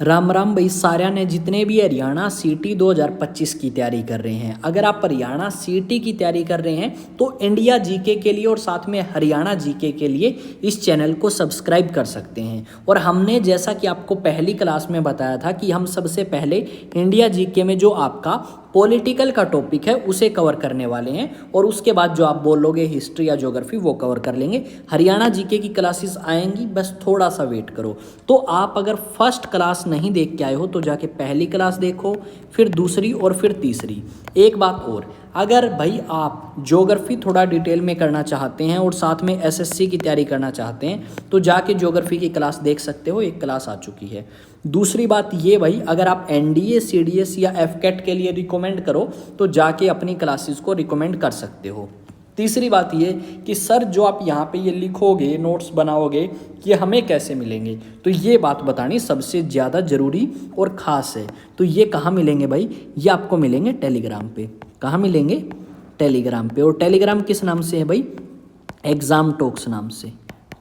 राम राम भाई साਰਿਆਂ ने जितने भी हरियाणा सीटी 2025 की तैयारी कर रहे हैं, अगर आप हरियाणा सीटी की तैयारी कर रहे हैं तो इंडिया जीके के लिए और साथ में हरियाणा जीके के लिए इस चैनल को सब्सक्राइब कर सकते हैं। और हमने जैसा कि आपको पहली क्लास में बताया था कि हम सबसे पहले इंडिया जीके में जो आपका पॉलिटिकल का टॉपिक है उसे कवर करने वाले हैं और उसके बाद जो आप बोलोगे हिस्ट्री या ज्योग्राफी वो कवर कर लेंगे। हरियाणा जीके की क्लासेस आएंगी, बस थोड़ा सा वेट करो। तो आप अगर फर्स्ट क्लास नहीं देख के आए हो तो जाके पहली क्लास देखो, फिर दूसरी और फिर तीसरी। एक बात और, अगर भाई आप ज्योग्राफी थोड़ा डिटेल में करना चाहते हैं और साथ में एसएससी की तैयारी करना चाहते हैं तो जाके ज्योग्राफी की क्लास देख सकते हो, एक क्लास आ चुकी है। दूसरी बात ये भाई, अगर आप एनडीए सीडीएस या एफकेट के लिए रिकमेंड करो तो जाके अपनी क्लासेस को रिकमेंड कर सकते हो। तीसरी बात ये कि सर जो आप यहाँ पे ये लिखोगे, नोट्स बनाओगे, ये हमें कैसे मिलेंगे, तो ये बात बतानी सबसे ज़्यादा ज़रूरी और ख़ास है। तो ये कहाँ मिलेंगे भाई? ये आपको मिलेंगे टेलीग्राम पे। कहाँ मिलेंगे? टेलीग्राम पे। और टेलीग्राम किस नाम से है भाई? एग्ज़ाम टॉक्स नाम से।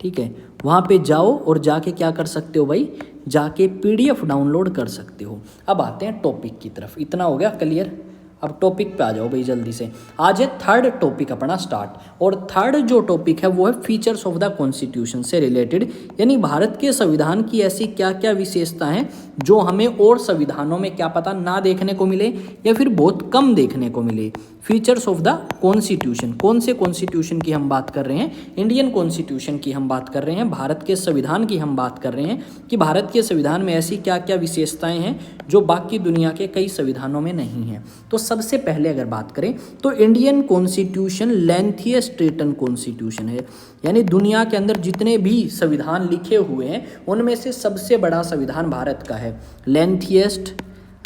ठीक है, वहाँ पे जाओ और जाके क्या कर सकते हो भाई? जाके पीडीएफ डाउनलोड कर सकते हो। अब आते हैं टॉपिक की तरफ। इतना हो गया क्लियर? अब टॉपिक पे आ जाओ भाई जल्दी से। आज है थर्ड टॉपिक अपना स्टार्ट। और थर्ड जो टॉपिक है वो है फीचर्स ऑफ द कॉन्स्टिट्यूशन से रिलेटेड, यानी भारत के संविधान की ऐसी क्या क्या विशेषता हैं जो हमें और संविधानों में क्या पता ना देखने को मिले या फिर बहुत कम देखने को मिले। फीचर्स ऑफ द कॉन्स्टिट्यूशन, कौन से कॉन्स्टिट्यूशन की हम बात कर रहे हैं? इंडियन कॉन्स्टिट्यूशन की हम बात कर रहे हैं, भारत के संविधान की हम बात कर रहे हैं कि भारत के संविधान में ऐसी क्या क्या विशेषताएं हैं जो बाकी दुनिया के कई संविधानों में नहीं हैं। तो सबसे पहले अगर बात करें तो इंडियन कॉन्स्टिट्यूशन लेंथिएस्ट रिटन कॉन्स्टिट्यूशन है, यानी दुनिया के अंदर जितने भी संविधान लिखे हुए हैं उनमें से सबसे बड़ा संविधान भारत का है, लेंथिएस्ट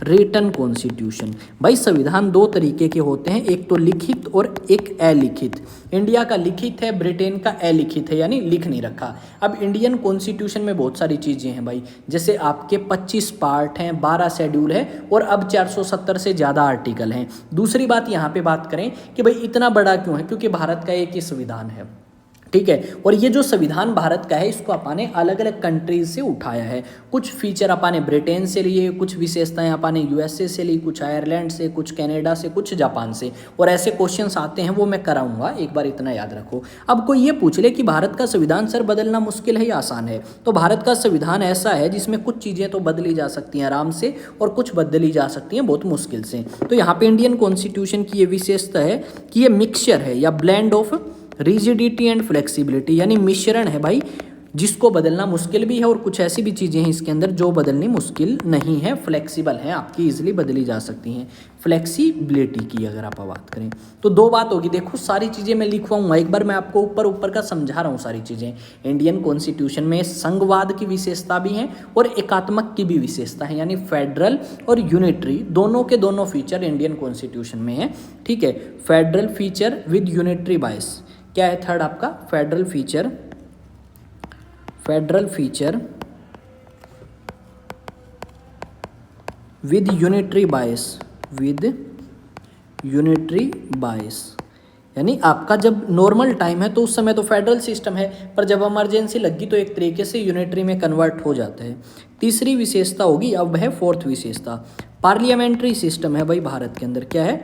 रिटन कॉन्स्टिट्यूशन। भाई संविधान दो तरीके के होते हैं, एक तो लिखित और एक अलिखित। इंडिया का लिखित है, ब्रिटेन का अलिखित है, यानी लिख नहीं रखा। अब इंडियन कॉन्स्टिट्यूशन में बहुत सारी चीज़ें हैं भाई, जैसे आपके 25 पार्ट हैं, 12 शेड्यूल है और अब 470 से ज़्यादा आर्टिकल हैं। दूसरी बात यहाँ पे बात करें कि भाई इतना बड़ा क्यों है, क्योंकि भारत का एक ही संविधान है। ठीक है, और ये जो संविधान भारत का है इसको अपाने अलग अलग कंट्रीज से उठाया है। कुछ फीचर अपाने ब्रिटेन से लिए, कुछ विशेषताएं अपाने यूएसए से ली, कुछ आयरलैंड से, कुछ कनाडा से, कुछ जापान से। और ऐसे क्वेश्चंस आते हैं वो मैं कराऊंगा, एक बार इतना याद रखो। अब कोई ये पूछ ले कि भारत का संविधान सर बदलना मुश्किल है या आसान है, तो भारत का संविधान ऐसा है जिसमें कुछ चीज़ें तो बदली जा सकती हैं आराम से और कुछ बदली जा सकती हैं बहुत मुश्किल से। तो यहाँ पे इंडियन कॉन्स्टिट्यूशन की ये विशेषता है कि ये मिक्सचर है या blend of rigidity and flexibility, यानी मिश्रण है भाई जिसको बदलना मुश्किल भी है और कुछ ऐसी भी चीज़ें हैं इसके अंदर जो बदलनी मुश्किल नहीं है, फ्लेक्सिबल हैं, आपकी इजीली बदली जा सकती हैं। फ्लेक्सिबिलिटी की अगर आप बात करें तो दो बात होगी। देखो सारी चीज़ें मैं लिखवाऊंगा, एक बार मैं आपको ऊपर ऊपर का समझा रहा हूँ सारी चीज़ें। इंडियन कॉन्स्टिट्यूशन में संघवाद की विशेषता भी है और एकात्मक की भी विशेषता है, यानी फेडरल और यूनिटरी दोनों के दोनों फीचर इंडियन कॉन्स्टिट्यूशन में है। ठीक है, फेडरल फीचर विद यूनिटरी बायस। क्या है थर्ड आपका? Federal feature, federal feature with unitary bias, with unitary बायस, यानी आपका जब नॉर्मल टाइम है तो उस समय तो फेडरल सिस्टम है, पर जब इमरजेंसी लगी तो एक तरीके से यूनिटरी में कन्वर्ट हो जाता है। तीसरी विशेषता होगी, अब है फोर्थ विशेषता, पार्लियामेंट्री सिस्टम है भाई भारत के अंदर। क्या है?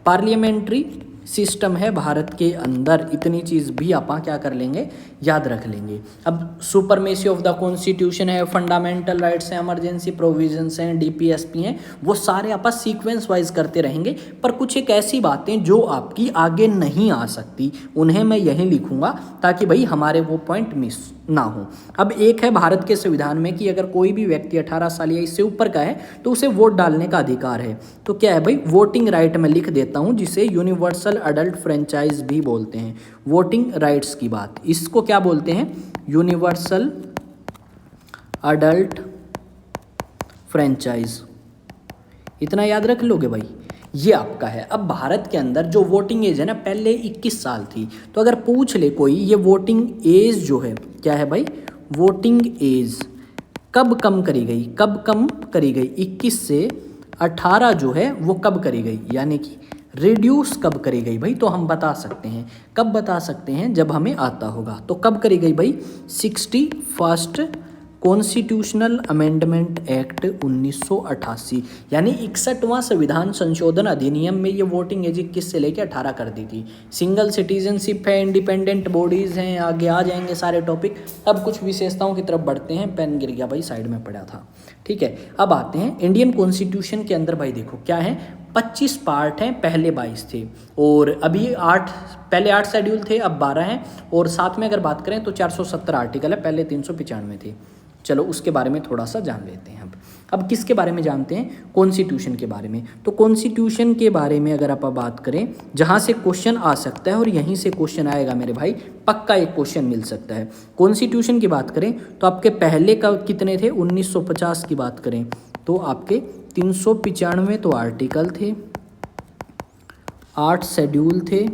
पार्लियामेंट्री सिस्टम है भारत के अंदर। इतनी चीज़ भी आप क्या कर लेंगे? याद रख लेंगे। अब सुपरमेसी ऑफ द कॉन्स्टिट्यूशन है, फंडामेंटल राइट्स हैं, इमरजेंसी प्रोविजंस हैं, डीपीएसपी हैं, वो सारे आप सीक्वेंस वाइज करते रहेंगे। पर कुछ एक ऐसी बातें जो आपकी आगे नहीं आ सकती उन्हें मैं यहीं लिखूंगा ताकि भाई हमारे वो पॉइंट मिस ना हो। अब एक है भारत के संविधान में कि अगर कोई भी व्यक्ति 18 साल या इससे ऊपर का है तो उसे वोट डालने का अधिकार है। तो क्या है भाई? वोटिंग राइट में लिख देता हूँ, जिसे यूनिवर्सल अडल्ट फ्रेंचाइज भी बोलते हैं। वोटिंग राइट्स की बात, इसको क्या बोलते हैं? Universal adult franchise. इतना याद रख लोगे भाई, ये आपका है। अब भारत के अंदर जो वोटिंग एज है ना, पहले 21 साल थी, तो अगर पूछ ले कोई ये वोटिंग एज जो है, क्या है भाई? वोटिंग एज कब कम करी गई? कब कम करी गई? 21 से 18 जो है वो कब करी गई, यानी कि रिड्यूस कब करी गई भाई? तो हम बता सकते हैं। कब बता सकते हैं? जब हमें आता होगा। तो कब करी गई भाई? 61 कॉन्स्टिट्यूशनल अमेंडमेंट एक्ट 1988 यानी 61वां संविधान संशोधन अधिनियम में ये वोटिंग एज 21 से लेकर 18 कर दी थी। सिंगल सिटीजनशिप है, इंडिपेंडेंट बॉडीज़ हैं, आगे आ जाएंगे सारे टॉपिक। अब कुछ विशेषताओं की तरफ बढ़ते हैं। पेन गिर गया भाई, साइड में पड़ा था। ठीक है, अब आते हैं इंडियन कॉन्स्टिट्यूशन के अंदर। भाई देखो क्या है, 25 पार्ट हैं, पहले 22 थे और अभी 8, पहले 8 शेड्यूल थे, अब 12 हैं। और साथ में अगर बात करें तो 470 आर्टिकल है, पहले 395 थे। चलो उसके बारे में थोड़ा सा जान लेते हैं। अब किसके बारे में जानते हैं? कॉन्स्टिट्यूशन के बारे में। तो कॉन्स्टिट्यूशन के बारे में अगर आप बात करें, जहाँ से क्वेश्चन आ सकता है और यहीं से क्वेश्चन आएगा मेरे भाई, पक्का एक क्वेश्चन मिल सकता है। कॉन्स्टिट्यूशन की बात करें तो आपके पहले का कितने थे? 1950 की बात करें तो आपके 395 तो आर्टिकल थे, 8 शेड्यूल थे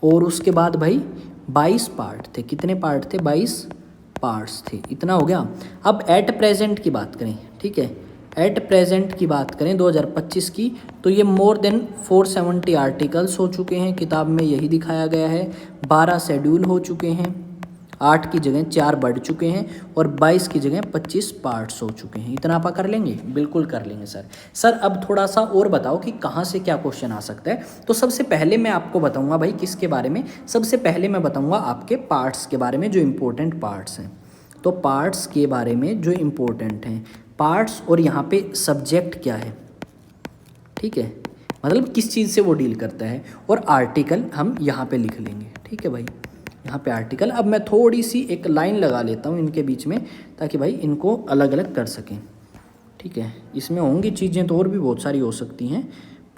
और उसके बाद भाई 22 पार्ट थे। कितने पार्ट थे? 22 पार्ट्स थे। इतना हो गया। अब एट प्रेजेंट की बात करें, ठीक है, एट प्रेजेंट की बात करें 2025 की, तो ये मोर देन 470 आर्टिकल्स हो चुके हैं। किताब में यही दिखाया गया है। 12 शेड्यूल हो चुके हैं, 8 की जगह 4 बढ़ चुके हैं और 22 की जगह 25 पार्ट्स हो चुके हैं। इतना आप कर लेंगे? बिल्कुल कर लेंगे सर। अब थोड़ा सा और बताओ कि कहाँ से क्या क्वेश्चन आ सकता है। तो सबसे पहले मैं आपको बताऊंगा भाई किसके बारे में, सबसे पहले मैं बताऊंगा आपके पार्ट्स के बारे में, जो इम्पोर्टेंट पार्ट्स हैं। तो पार्ट्स के बारे में जो इम्पोर्टेंट हैं, पार्ट्स और यहाँ पे सब्जेक्ट क्या है, ठीक है, मतलब किस चीज़ से वो डील करता है। और आर्टिकल हम यहाँ पे लिख लेंगे, ठीक है भाई, यहाँ पे आर्टिकल। अब मैं थोड़ी सी एक लाइन लगा लेता हूँ इनके बीच में, ताकि भाई इनको अलग अलग कर सकें, ठीक है। इसमें होंगी चीज़ें तो और भी बहुत सारी हो सकती हैं,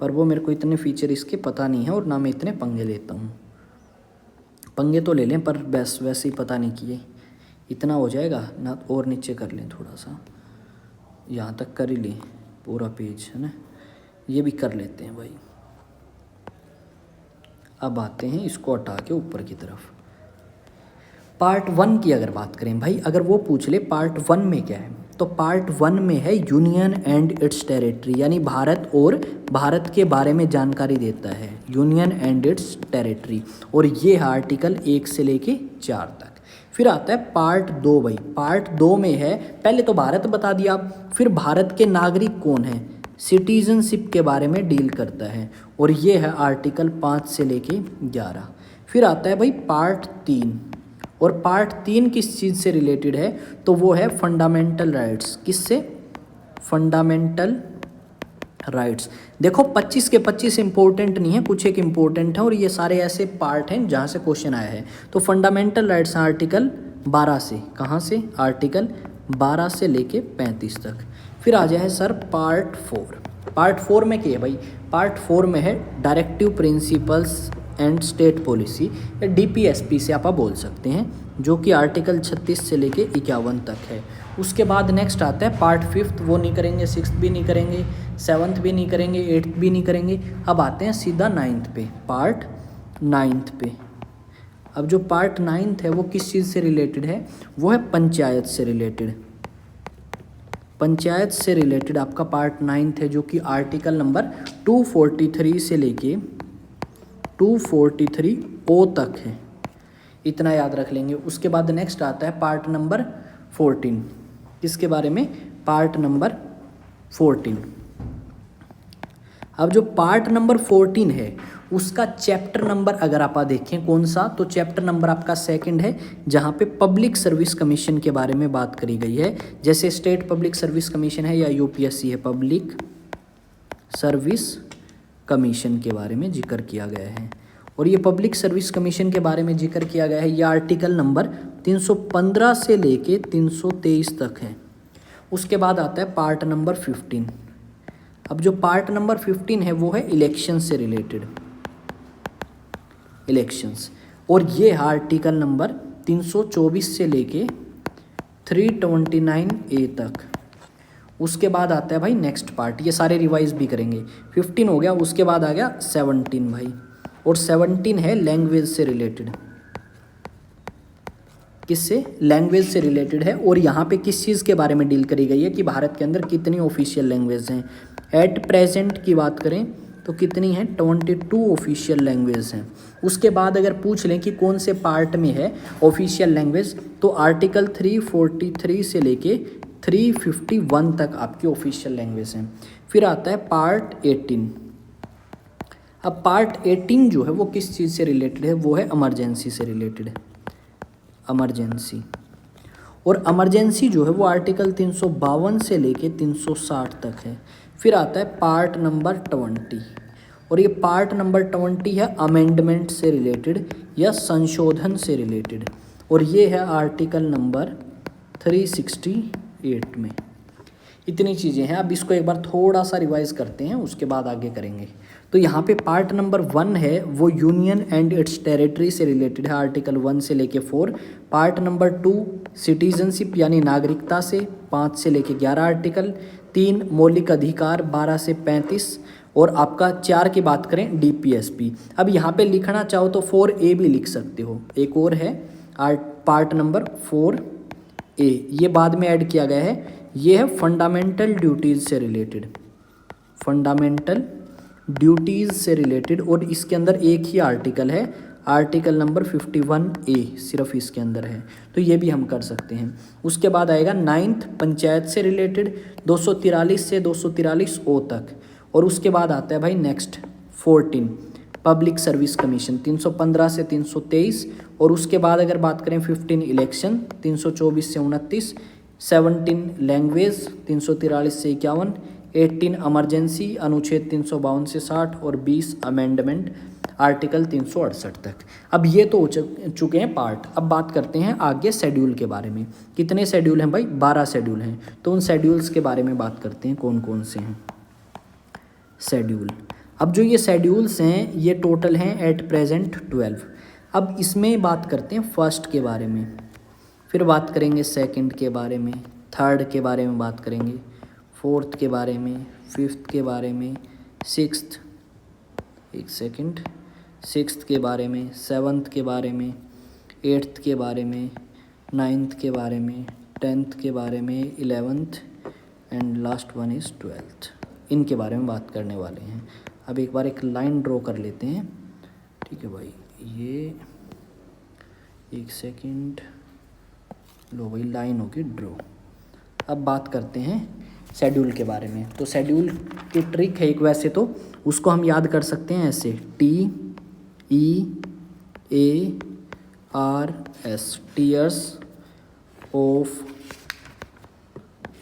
पर वो मेरे को इतने फीचर इसके पता नहीं है और ना मैं इतने पंगे लेता हूँ। पंगे तो ले लें पर बस वैसे ही पता नहीं किए। इतना हो जाएगा ना, और नीचे कर लें थोड़ा सा, यहाँ तक कर ही लें पूरा पेज, है ना, ये भी कर लेते हैं भाई। अब आते हैं इसको हटा के ऊपर की तरफ। पार्ट 1 की अगर बात करें भाई, अगर वो पूछ ले पार्ट 1 में क्या है, तो पार्ट 1 में है यूनियन एंड इट्स टेरिटरी, यानी भारत और भारत के बारे में जानकारी देता है, यूनियन एंड इट्स टेरिटरी। और ये है आर्टिकल 1 से लेके 4 तक। फिर आता है पार्ट 2 भाई। पार्ट 2 में है, पहले तो भारत बता दिया, फिर भारत के नागरिक कौन है, सिटीजनशिप के बारे में डील करता है, और ये है आर्टिकल 5 से लेके 11। फिर आता है भाई पार्ट 3, और पार्ट 3 किस चीज़ से रिलेटेड है, तो वो है फंडामेंटल राइट्स। किससे? Fundamental rights. देखो 25 के 25 इंपॉर्टेंट नहीं है, कुछ एक इंपॉर्टेंट है, और ये सारे ऐसे पार्ट हैं जहाँ से क्वेश्चन आया है। तो फंडामेंटल राइट्स आर्टिकल 12 से, कहाँ से? आर्टिकल 12 से लेके 35 तक। फिर आ जाए सर पार्ट 4। पार्ट 4 में क्या है भाई? पार्ट 4 में है directive principles and state policy, या DPSP से आप बोल सकते हैं, जो कि आर्टिकल 36 से लेके 51 तक है। उसके बाद नेक्स्ट आता है पार्ट 5, वो नहीं करेंगे, 6th भी नहीं करेंगे, 7th भी नहीं करेंगे, 8th भी नहीं करेंगे। अब आते हैं सीधा 9th पे, पार्ट 9th पे। अब जो पार्ट 9th है वो किस चीज़ से रिलेटेड है? वो है पंचायत से रिलेटेड। पंचायत से रिलेटेड आपका पार्ट 9th है, जो कि आर्टिकल नंबर 243 से लेके 243O तक है। इतना याद रख लेंगे। उसके बाद नेक्स्ट आता है पार्ट नंबर 14। किसके बारे में? Part number 14। अब जो पार्ट नंबर 14 है उसका चैप्टर नंबर अगर आप देखें कौन सा, तो चैप्टर नंबर आपका 2 है, जहाँ पे पब्लिक सर्विस कमीशन के बारे में बात करी गई है। जैसे स्टेट पब्लिक सर्विस कमीशन है या UPSC है, पब्लिक सर्विस कमीशन के बारे में जिक्र किया गया है। और ये पब्लिक सर्विस कमीशन के बारे में जिक्र किया गया है, ये आर्टिकल नंबर 315 से लेके 323 तक है। उसके बाद आता है पार्ट नंबर 15। अब जो पार्ट नंबर 15 है वो है इलेक्शन से रिलेटेड, इलेक्शंस, और ये है आर्टिकल नंबर 324 से लेके 329A तक। उसके बाद आता है भाई नेक्स्ट पार्ट, ये सारे रिवाइज भी करेंगे। 15 हो गया, उसके बाद आ गया 17 भाई, और 17 है लैंग्वेज से रिलेटेड। किससे? लैंग्वेज से रिलेटेड है। और यहाँ पे किस चीज़ के बारे में डील करी गई है कि भारत के अंदर कितनी ऑफिशियल लैंग्वेज हैं। एट प्रेजेंट की बात करें तो कितनी हैं 22 ऑफिशियल लैंग्वेज हैं। उसके बाद अगर पूछ लें कि कौन से पार्ट में है ऑफिशियल लैंग्वेज, तो आर्टिकल 343 से लेके 351 तक आपकी ऑफिशियल लैंग्वेज हैं। फिर आता है पार्ट 18। अब पार्ट 18 जो है वो किस चीज़ से रिलेटेड है, वो है इमरजेंसी से रिलेटेड है, इमरजेंसी। और इमरजेंसी जो है वो आर्टिकल 352 से लेके 360 तक है। फिर आता है पार्ट नंबर 20, और ये पार्ट नंबर 20 है अमेंडमेंट से रिलेटेड या संशोधन से रिलेटेड, और ये है आर्टिकल नंबर 368 में। इतनी चीज़ें हैं। अब इसको एक बार थोड़ा सा रिवाइज करते हैं, उसके बाद आगे करेंगे। तो यहाँ पे पार्ट नंबर 1 है वो यूनियन एंड इट्स टेरिटरी से रिलेटेड है, आर्टिकल 1 से लेके 4। पार्ट नंबर 2 सिटीजनशिप यानी नागरिकता से 5 से लेके 11 आर्टिकल। 3 मौलिक अधिकार 12 से 35, और आपका 4 की बात करें डीपीएसपी। अब यहाँ पे लिखना चाहो तो 4A भी लिख सकते हो। एक और है पार्ट नंबर 4A, ये बाद में ऐड किया गया है। ये है फंडामेंटल ड्यूटीज़ से रिलेटेड, फंडामेंटल ड्यूटीज़ से रिलेटेड, और इसके अंदर एक ही आर्टिकल है, आर्टिकल नंबर 51A सिर्फ इसके अंदर है, तो ये भी हम कर सकते हैं। उसके बाद आएगा 9th पंचायत से रिलेटेड 243 से 243O तक, और उसके बाद आता है भाई नेक्स्ट 14 पब्लिक सर्विस कमीशन 315 से 323, और उसके बाद अगर बात करें 15 इलेक्शन 324 से 29, 17 लैंग्वेज 343 से 51, 18 इमरजेंसी अनुच्छेद 352 से 60, और 20 अमेंडमेंट आर्टिकल 368 तक। अब ये तो हो चुके हैं पार्ट। अब बात करते हैं आगे शेड्यूल के बारे में। कितने शेड्यूल हैं भाई? 12 शेड्यूल हैं। तो उन शेड्यूल्स के बारे में बात करते हैं, कौन कौन से हैं शेड्यूल। अब जो ये शेड्यूल्स हैं ये टोटल हैं एट प्रेजेंट 12। अब इसमें बात करते हैं फर्स्ट के बारे में, फिर बात करेंगे सेकंड के बारे में, थर्ड के बारे में बात करेंगे, फोर्थ के बारे में, फिफ्थ के बारे में, सिक्स्थ, एक सेकंड, सिक्स्थ के बारे में, सेवन्थ के बारे में, एट्थ के बारे में, नाइन्थ के बारे में, 10th के बारे में, 11th and last one is 12th। इनके बारे में बात करने वाले हैं। अब एक बार एक लाइन ड्रॉ कर लेते हैं, ठीक है भाई। ये एक सेकंड, लो भाई लाइन होगी ड्रॉ। अब बात करते हैं शेड्यूल के बारे में। तो शेड्यूल की ट्रिक है एक, वैसे तो उसको हम याद कर सकते हैं ऐसे TEARS, tears of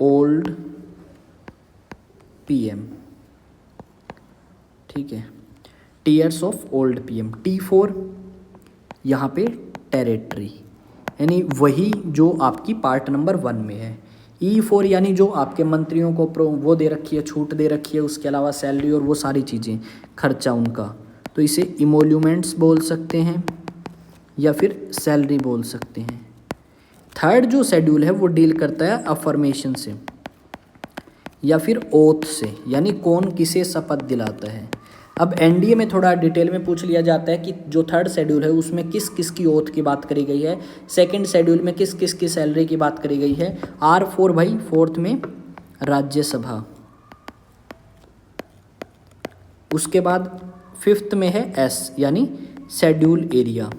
old PM, ठीक है, tears of old PM। T4 यहाँ पे टेरिटरी, यानी वही जो आपकी पार्ट नंबर 1 में है। E4 यानी जो आपके मंत्रियों को वो दे रखी है, छूट दे रखी है, उसके अलावा सैलरी और वो सारी चीज़ें, खर्चा उनका, तो इसे इमोल्यूमेंट्स बोल सकते हैं या फिर सैलरी बोल सकते हैं। थर्ड जो शेड्यूल है वो डील करता है अफर्मेशन से या फिर ओथ से, यानी कौन किसे शपथ दिलाता है। अब एनडीए में थोड़ा डिटेल में पूछ लिया जाता है कि जो थर्ड शेड्यूल है उसमें किस किस की ओथ की बात करी गई है, सेकंड शेड्यूल में किस किस की सैलरी की बात करी गई है। R4 भाई, फोर्थ में राज्यसभा। उसके बाद फिफ्थ में है S यानी schedule area,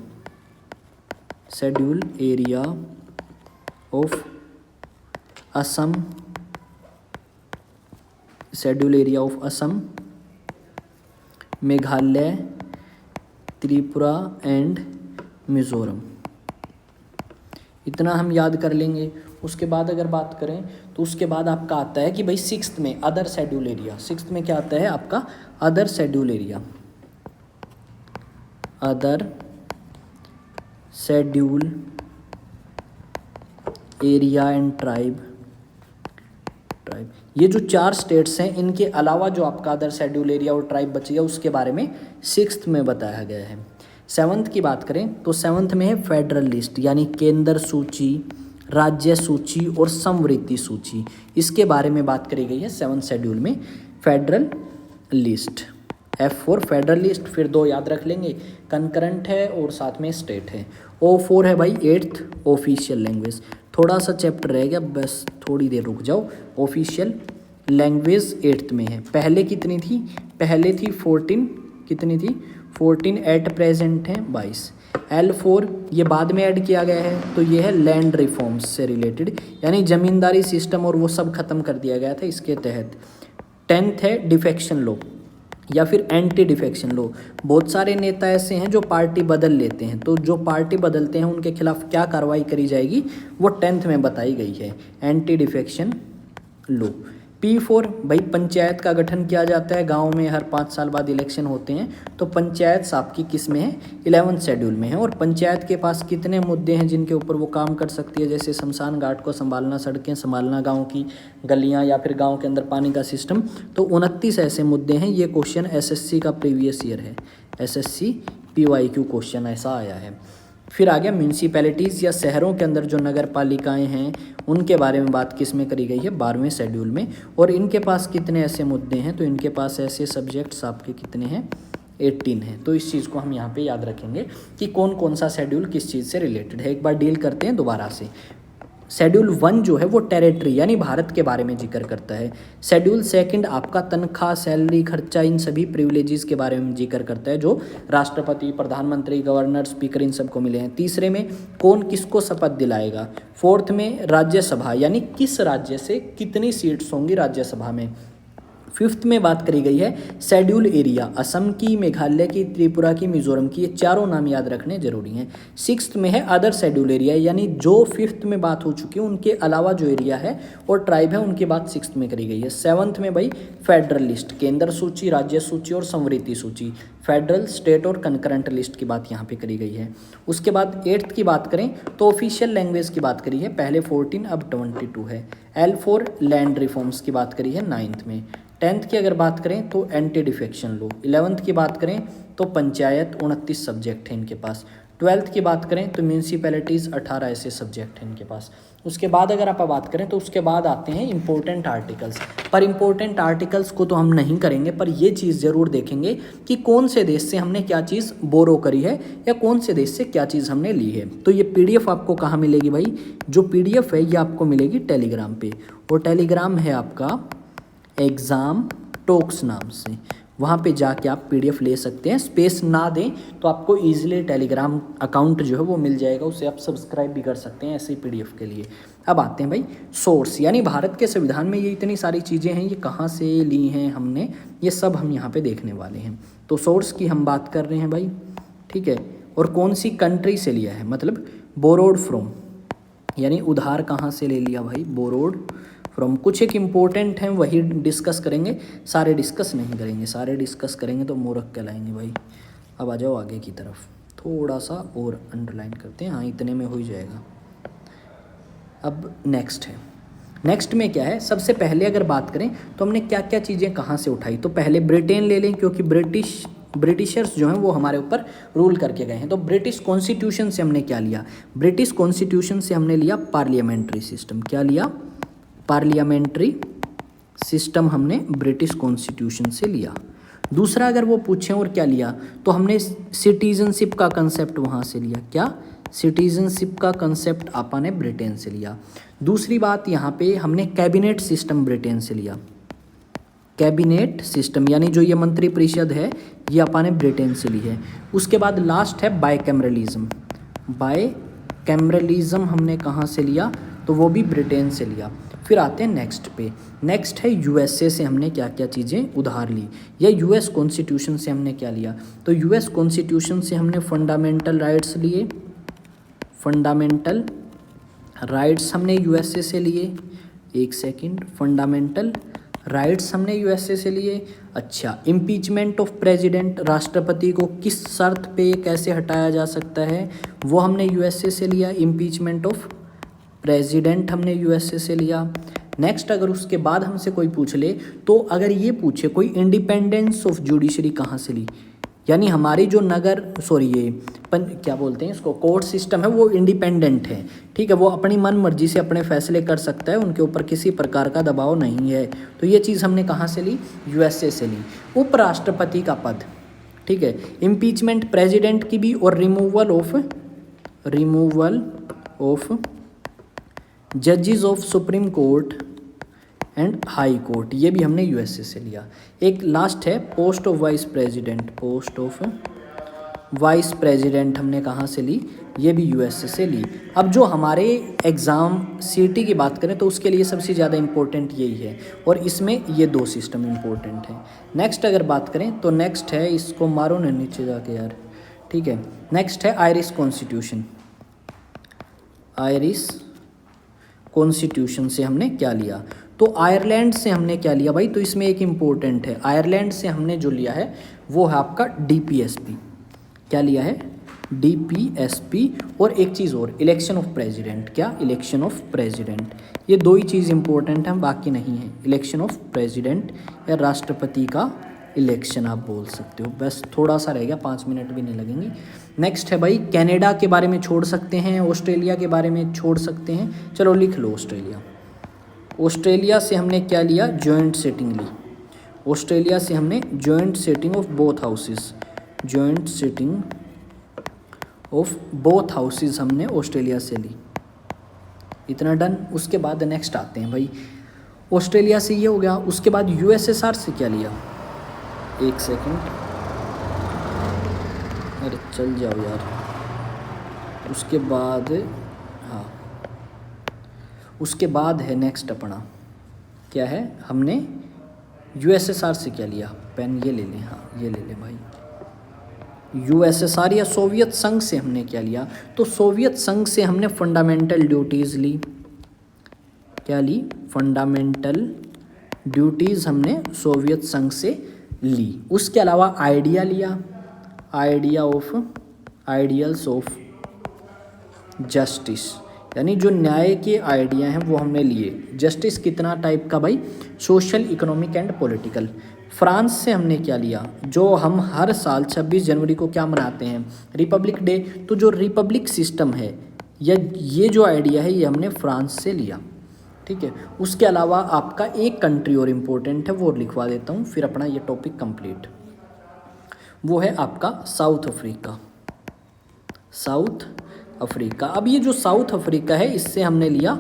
schedule area of Assam, schedule area of Assam, Meghalaya, Tripura and Mizoram. इतना हम याद कर लेंगे। उसके बाद अगर बात करें तो उसके बाद आपका आता है कि भाई सिक्स्थ में अदर शेड्यूल एरिया। सिक्स्थ में क्या आता है आपका? Other schedule area, other schedule area and tribe. ये जो 4 स्टेट्स हैं इनके अलावा जो आपका अदर शेड्यूल एरिया और ट्राइब बच गया उसके बारे में सिक्स्थ में बताया गया है। सेवन्थ की बात करें तो सेवन्थ में है फेडरल लिस्ट, यानी केंद्र सूची, राज्य सूची और समवृत्ति सूची। इसके बारे में बात करी गई है सेवन्थ शेड्यूल में, federal list. F4 federal list, फिर 2 याद रख लेंगे, कंकरेंट है और साथ में स्टेट है। O4 है भाई 8th ऑफिशियल लैंग्वेज। थोड़ा सा चैप्टर रह गया, बस थोड़ी देर रुक जाओ। ऑफिशियल लैंग्वेज 8th में है। पहले कितनी थी, पहले थी 14, कितनी थी 14, एट प्रेजेंट है 22। L4 ये बाद में ऐड किया गया है, तो ये है लैंड रिफॉर्म्स से रिलेटेड, यानी ज़मींदारी सिस्टम और वो सब खत्म कर दिया गया था इसके तहत। 10th है डिफेक्शन लॉ या फिर एंटी डिफेक्शन लॉ। बहुत सारे नेता ऐसे हैं जो पार्टी बदल लेते हैं, तो जो पार्टी बदलते हैं उनके खिलाफ क्या कार्रवाई करी जाएगी वो 10th में बताई गई है, एंटी डिफेक्शन लॉ। P4 भाई पंचायत का गठन किया जाता है, गांव में हर 5 साल बाद इलेक्शन होते हैं, तो पंचायत आपकी किस में है, 11th शेड्यूल में है। और पंचायत के पास कितने मुद्दे हैं जिनके ऊपर वो काम कर सकती है, जैसे शमशान घाट को संभालना, सड़कें संभालना, गांव की गलियां या फिर गांव के अंदर पानी का सिस्टम, तो 29 ऐसे मुद्दे हैं। ये क्वेश्चन SSC का प्रीवियस ईयर है, SSC PYQ क्वेश्चन ऐसा आया है। फिर आ गया म्यूनसिपैलिटीज़ या शहरों के अंदर जो नगर पालिकाएँ हैं उनके बारे में बात किस में करी गई है, 12वें शेड्यूल में। और इनके पास कितने ऐसे मुद्दे हैं, तो इनके पास ऐसे सब्जेक्ट्स आपके कितने हैं, 18 हैं। तो इस चीज़ को हम यहाँ पे याद रखेंगे कि कौन कौन सा शेड्यूल किस चीज़ से रिलेटेड है। एक बार डील करते हैं दोबारा से। शेड्यूल 1 जो है वो टेरिटरी यानी भारत के बारे में जिक्र करता है। शेड्यूल 2 आपका तनख्वाह, सैलरी, खर्चा, इन सभी प्रिविलेजेस के बारे में जिक्र करता है जो राष्ट्रपति, प्रधानमंत्री, गवर्नर, स्पीकर इन सबको मिले हैं। तीसरे में कौन किसको शपथ दिलाएगा। 4th में राज्यसभा यानी किस राज्य से कितनी सीट्स होंगी राज्यसभा में। 5th में बात करी गई है शेड्यूल एरिया, असम की, मेघालय की, त्रिपुरा की, मिजोरम की, ये चारों नाम याद रखने जरूरी हैं। 6th में है अदर शेड्यूल एरिया, यानी जो 5th में बात हो चुकी है उनके अलावा जो एरिया है और ट्राइब है उनकी बात 6th में करी गई है। 7th में भाई फेडरल लिस्ट, केंद्र सूची, राज्य सूची और संवृत्ति सूची, फेडरल, स्टेट और कंकरेंट लिस्ट की बात यहाँ पे करी गई है। उसके बाद 8th की बात करें तो ऑफिशियल लैंग्वेज की बात करी है, पहले 14 अब 22 है। L4 लैंड रिफॉर्म्स की बात करी है 9th में। 10th की अगर बात करें तो एंटी डिफेक्शन लॉ। 11th की बात करें तो पंचायत, 29 सब्जेक्ट हैं इनके पास। 12th की बात करें तो म्यूनसिपैलिटीज़, 18 ऐसे सब्जेक्ट हैं इनके पास। उसके बाद अगर आप बात करें तो उसके बाद आते हैं इंपॉर्टेंट आर्टिकल्स। पर इंपॉर्टेंट आर्टिकल्स को तो हम नहीं करेंगे, पर ये चीज़ ज़रूर देखेंगे कि कौन से देश से हमने क्या चीज़ बोरो करी है या कौन से देश से क्या चीज़ हमने ली है। तो ये PDF आपको कहाँ मिलेगी भाई, जो PDF है ये आपको मिलेगी टेलीग्राम पे, और टेलीग्राम है आपका एग्ज़ाम टॉक्स नाम से। वहाँ पे जाके आप PDF ले सकते हैं। स्पेस ना दें तो आपको ईजिली टेलीग्राम अकाउंट जो है वो मिल जाएगा, उसे आप सब्सक्राइब भी कर सकते हैं ऐसे ही PDF के लिए। अब आते हैं भाई सोर्स, यानी भारत के संविधान में ये इतनी सारी चीज़ें हैं, ये कहाँ से ली हैं हमने, ये सब हम यहाँ पे देखने वाले हैं। तो सोर्स की हम बात कर रहे हैं भाई, ठीक है, और कौन सी कंट्री से लिया है, मतलब बोरोड फ्रॉम, यानी उधार कहाँ से ले लिया भाई, बोरोड फ्रॉम। कुछ एक इम्पोर्टेंट हैं वही डिस्कस करेंगे, सारे डिस्कस नहीं करेंगे, सारे डिस्कस करेंगे तो मूर्ख कहलाएंगे भाई। अब आ जाओ आगे की तरफ, थोड़ा सा और अंडरलाइन करते हैं, हाँ इतने में हो ही जाएगा। अब नेक्स्ट है, नेक्स्ट में क्या है, सबसे पहले अगर बात करें तो हमने क्या क्या चीज़ें कहाँ से उठाई, तो पहले ब्रिटेन ले लें क्योंकि ब्रिटिशर्स जो हैं वो हमारे ऊपर रूल करके गए हैं। तो ब्रिटिश कॉन्स्टिट्यूशन से हमने क्या लिया, ब्रिटिश कॉन्स्टिट्यूशन से हमने लिया पार्लियामेंट्री सिस्टम। क्या लिया, पार्लियामेंट्री सिस्टम हमने ब्रिटिश कॉन्स्टिट्यूशन से लिया। दूसरा अगर वो पूछें और क्या लिया, तो हमने सिटीजनशिप का कंसेप्ट वहाँ से लिया। क्या, सिटीजनशिप का कंसेप्ट आपा ने ब्रिटेन से लिया। दूसरी बात यहाँ पे हमने कैबिनेट सिस्टम ब्रिटेन से लिया, कैबिनेट सिस्टम यानी जो ये मंत्री परिषद है ये आपा ने ब्रिटेन से ली है। उसके बाद लास्ट है बायकैमरलिज्म, बायकैमरलिज्म हमने कहाँ से लिया, तो वो भी ब्रिटेन से लिया। फिर आते हैं नेक्स्ट पे, नेक्स्ट है USA से हमने क्या क्या चीज़ें उधार ली, या US कॉन्स्टिट्यूशन से हमने क्या लिया, तो US कॉन्स्टिट्यूशन से हमने फंडामेंटल राइट्स लिए, फंडामेंटल राइट्स हमने USA से लिए, एक सेकंड, फंडामेंटल राइट्स हमने USA से लिए। अच्छा, इम्पीचमेंट ऑफ प्रेसिडेंट, राष्ट्रपति को किस शर्त पे कैसे हटाया जा सकता है, वो हमने USA से लिया, इम्पीचमेंट ऑफ प्रेसिडेंट हमने USA से लिया। नेक्स्ट अगर उसके बाद हमसे कोई पूछ ले, तो अगर ये पूछे कोई इंडिपेंडेंस ऑफ जुडिशरी कहाँ से ली, यानी हमारी जो क्या बोलते हैं इसको, कोर्ट सिस्टम है वो इंडिपेंडेंट है, ठीक है, वो अपनी मन मर्जी से अपने फैसले कर सकता है, उनके ऊपर किसी प्रकार का दबाव नहीं है। तो ये चीज़ हमने कहाँ से ली, USA से ली। उपराष्ट्रपति का पद, ठीक है, इम्पीचमेंट प्रेसिडेंट की भी, और रिमूवल ऑफ जजेस of supreme court and high court, ये भी हमने यूएसए से लिया। एक लास्ट है post of vice president, post of vice president हमने कहाँ से ली, ये भी यूएसए से ली। अब जो हमारे एग्ज़ाम सीटी की बात करें तो उसके लिए सबसे ज़्यादा इम्पोर्टेंट यही है, और इसमें ये 2 सिस्टम इम्पोर्टेंट हैं। नेक्स्ट अगर बात करें तो नेक्स्ट है, इसको मारो ना नीचे जाके यार, ठीक है। नेक्स्ट है आयरिश कॉन्स्टिट्यूशन। आयरिश कॉन्स्टिट्यूशन से हमने क्या लिया, तो आयरलैंड से हमने क्या लिया भाई, तो इसमें एक इम्पोर्टेंट है, आयरलैंड से हमने जो लिया है वो है आपका डीपीएसपी। क्या लिया है, डीपीएसपी। और एक चीज़ और, इलेक्शन ऑफ प्रेसिडेंट। क्या, इलेक्शन ऑफ प्रेसिडेंट। ये 2 ही चीज़ इंपॉर्टेंट हैं, बाकी नहीं है। इलेक्शन ऑफ प्रेसिडेंट या राष्ट्रपति का इलेक्शन आप बोल सकते हो। बस थोड़ा सा रह गया, 5 मिनट भी नहीं लगेंगे। नेक्स्ट है भाई, कनाडा के बारे में छोड़ सकते हैं, ऑस्ट्रेलिया के बारे में छोड़ सकते हैं। चलो लिख लो ऑस्ट्रेलिया। ऑस्ट्रेलिया से हमने क्या लिया, जॉइंट सेटिंग ली। ऑस्ट्रेलिया से हमने joint setting of both houses, joint setting of both houses हमने ऑस्ट्रेलिया से ली। इतना डन। उसके बाद नेक्स्ट आते हैं भाई, ऑस्ट्रेलिया से ये हो गया। उसके बाद यूएसएसआर से क्या लिया, एक सेकंड, अरे चल जाओ यार। उसके बाद हाँ, उसके बाद है नेक्स्ट अपना क्या है, हमने यूएसएसआर से क्या लिया, पेन ये ले लें, हाँ ये ले लें भाई। यूएसएसआर या सोवियत संघ से हमने क्या लिया, तो सोवियत संघ से हमने फंडामेंटल ड्यूटीज़ ली। क्या ली, फंडामेंटल ड्यूटीज़ हमने सोवियत संघ से ली। उसके अलावा आइडिया लिया, आइडियल्स ऑफ जस्टिस, यानी जो न्याय के आइडिया हैं वो हमने लिए। जस्टिस कितना टाइप का भाई, social, economic and political. France से हमने क्या लिया, जो हम हर साल 26 जनवरी को क्या मनाते हैं, रिपब्लिक डे। तो जो रिपब्लिक सिस्टम है या ये जो आइडिया है ये हमने फ्रांस से लिया, ठीक है। उसके अलावा आपका एक कंट्री और इम्पोर्टेंट है, वो लिखवा देता हूँ, फिर अपना ये टॉपिक कंप्लीट। वो है आपका साउथ अफ्रीका, साउथ अफ्रीका। अब ये जो साउथ अफ्रीका है इससे हमने लिया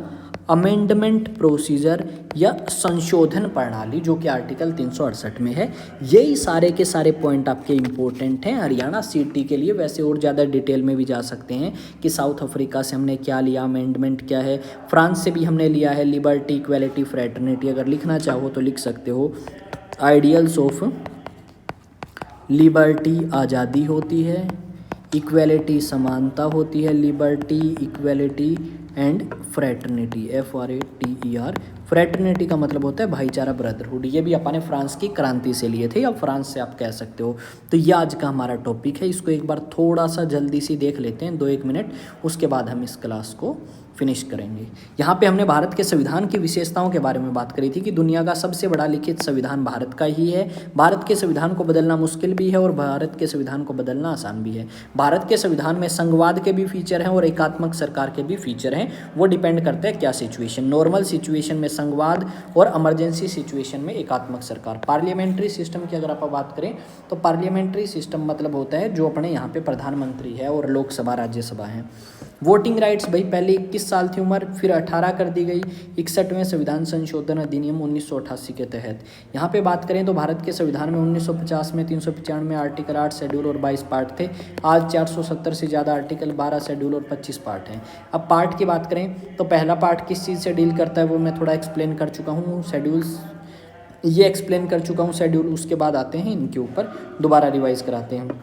अमेंडमेंट प्रोसीजर या संशोधन प्रणाली, जो कि आर्टिकल 368 में है। यही सारे के सारे पॉइंट आपके इम्पोर्टेंट हैं हरियाणा सीटी के लिए। वैसे और ज़्यादा डिटेल में भी जा सकते हैं कि साउथ अफ्रीका से हमने क्या लिया, अमेंडमेंट क्या है। फ्रांस से भी हमने लिया है लिबर्टी, इक्वेलिटी, फ्रेटर्निटी। अगर लिखना चाहो तो लिख सकते हो, आइडियल्स ऑफ लिबर्टी आज़ादी होती है, इक्वेलिटी समानता होती है, liberty, equality and fraternity, FRATER। Fraternity का मतलब होता है भाईचारा, ब्रदरहुड। ये भी अपन ने फ्रांस की क्रांति से लिए थे या फ्रांस से आप कह सकते हो। तो ये आज का हमारा टॉपिक है, इसको एक बार थोड़ा सा जल्दी से देख लेते हैं, 2-1 मिनट, उसके बाद हम इस क्लास को फिनिश करेंगे। यहाँ पे हमने भारत के संविधान की विशेषताओं के बारे में बात करी थी कि दुनिया का सबसे बड़ा लिखित संविधान भारत का ही है। भारत के संविधान को बदलना मुश्किल भी है और भारत के संविधान को बदलना आसान भी है। भारत के संविधान में संघवाद के भी फीचर हैं और एकात्मक सरकार के भी फीचर हैं। वो डिपेंड करता है क्या सिचुएशन, नॉर्मल सिचुएशन में संघवाद और इमरजेंसी सिचुएशन में एकात्मक सरकार। पार्लियामेंट्री सिस्टम की अगर आप बात करें तो पार्लियामेंट्री सिस्टम मतलब होता है जो अपने यहाँ पे प्रधानमंत्री है और लोकसभा, राज्यसभा है। वोटिंग राइट्स भाई पहले 21 साल थी उम्र, फिर 18 कर दी गई 61वें संविधान संशोधन अधिनियम 1988 के तहत। यहाँ पे बात करें तो भारत के संविधान में 1950 में 395 में आर्टिकल 8 शेड्यूल और 22 पार्ट थे। आज 470 से ज़्यादा आर्टिकल, 12 शेड्यूल और 25 पार्ट हैं। अब पार्ट की बात करें तो पहला पार्ट किस चीज़ से डील करता है वो मैं थोड़ा एक्सप्लेन कर चुका हूँ, शेड्यूल्स ये एक्सप्लेन कर चुका हूँ शेड्यूल। उसके बाद आते हैं इनके ऊपर, दोबारा रिवाइज कराते हैं।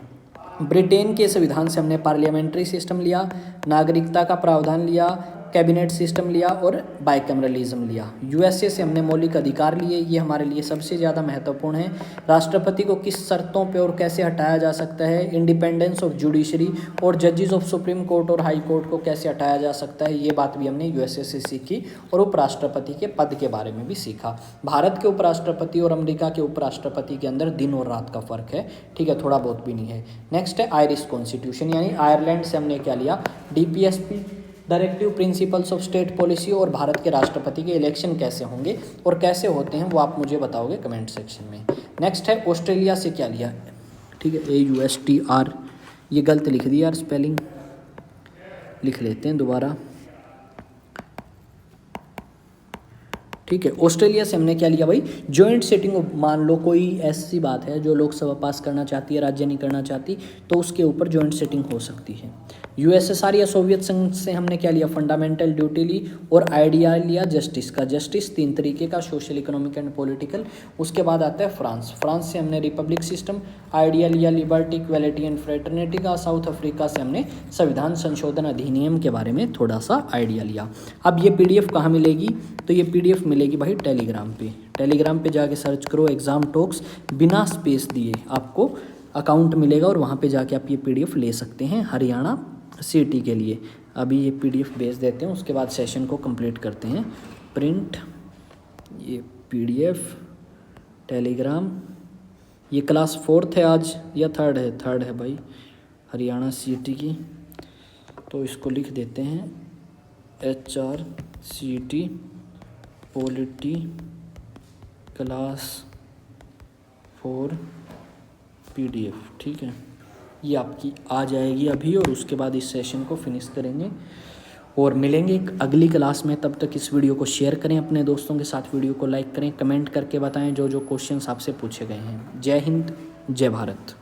ब्रिटेन के संविधान से हमने पार्लियामेंट्री सिस्टम लिया, नागरिकता का प्रावधान लिया, कैबिनेट सिस्टम लिया और बाइकैमरलिज्म लिया। यूएसए से हमने मौलिक अधिकार लिए, ये हमारे लिए सबसे ज़्यादा महत्वपूर्ण है। राष्ट्रपति को किस शर्तों पे और कैसे हटाया जा सकता है, इंडिपेंडेंस ऑफ जुडिशरी और जजेस ऑफ सुप्रीम कोर्ट और हाई कोर्ट को कैसे हटाया जा सकता है, ये बात भी हमने यूएसए से सीखी। और उपराष्ट्रपति के पद के बारे में भी सीखा। भारत के उपराष्ट्रपति और अमेरिका के उपराष्ट्रपति के अंदर दिन और रात का फ़र्क है, ठीक है, थोड़ा बहुत भी नहीं है। नेक्स्ट है आयरिश कॉन्स्टिट्यूशन, यानी आयरलैंड से हमने क्या लिया, DPSP, directive principles of state policy. और भारत के राष्ट्रपति के इलेक्शन कैसे होंगे और कैसे होते हैं वो आप मुझे बताओगे कमेंट सेक्शन में। नेक्स्ट है ऑस्ट्रेलिया से क्या लिया, ठीक है, AUSTR, ये गलत लिख दिया यार, स्पेलिंग लिख लेते हैं दोबारा, ठीक है। ऑस्ट्रेलिया से हमने क्या लिया भाई, जॉइंट सिटिंग। मान लो कोई ऐसी बात है जो लोकसभा पास करना चाहती है, राज्य नहीं करना चाहती, तो उसके ऊपर जॉइंट सिटिंग हो सकती है। यूएसएसआर या सोवियत संघ से हमने क्या लिया, फंडामेंटल ड्यूटी ली और आइडिया लिया जस्टिस का। जस्टिस 3 तरीके का, सोशल, इकोनॉमिक एंड पॉलिटिकल। उसके बाद आता है फ्रांस। फ्रांस से हमने रिपब्लिक सिस्टम, आइडिया लिया लिबर्टी, इक्वालिटी एंड फ्रेटर्निटी का। साउथ अफ्रीका से हमने संविधान संशोधन अधिनियम के बारे में थोड़ा सा आइडिया लिया। अब ये पीडीएफ कहाँ मिलेगी, तो ये पीडीएफ मिलेगी भाई टेलीग्राम पे। टेलीग्राम पे जाके सर्च करो एग्जाम टॉक्स, बिना स्पेस दिए आपको अकाउंट मिलेगा और वहाँ पे जाके आप ये पीडीएफ ले सकते हैं हरियाणा सीटी के लिए। अभी ये पीडीएफ भेज देते हैं, उसके बाद सेशन को कंप्लीट करते हैं। प्रिंट ये पीडीएफ टेलीग्राम। ये क्लास 4th है आज या 3rd है, 3rd है भाई, हरियाणा सीटी की। तो इसको लिख देते हैं HRCT पॉलिटी क्लास 4 पीडीएफ, ठीक है। ये आपकी आ जाएगी अभी, और उसके बाद इस सेशन को फिनिश करेंगे और मिलेंगे एक अगली क्लास में। तब तक इस वीडियो को शेयर करें अपने दोस्तों के साथ, वीडियो को लाइक करें, कमेंट करके बताएं जो जो क्वेश्चंस आपसे पूछे गए हैं। जय हिंद, जय भारत।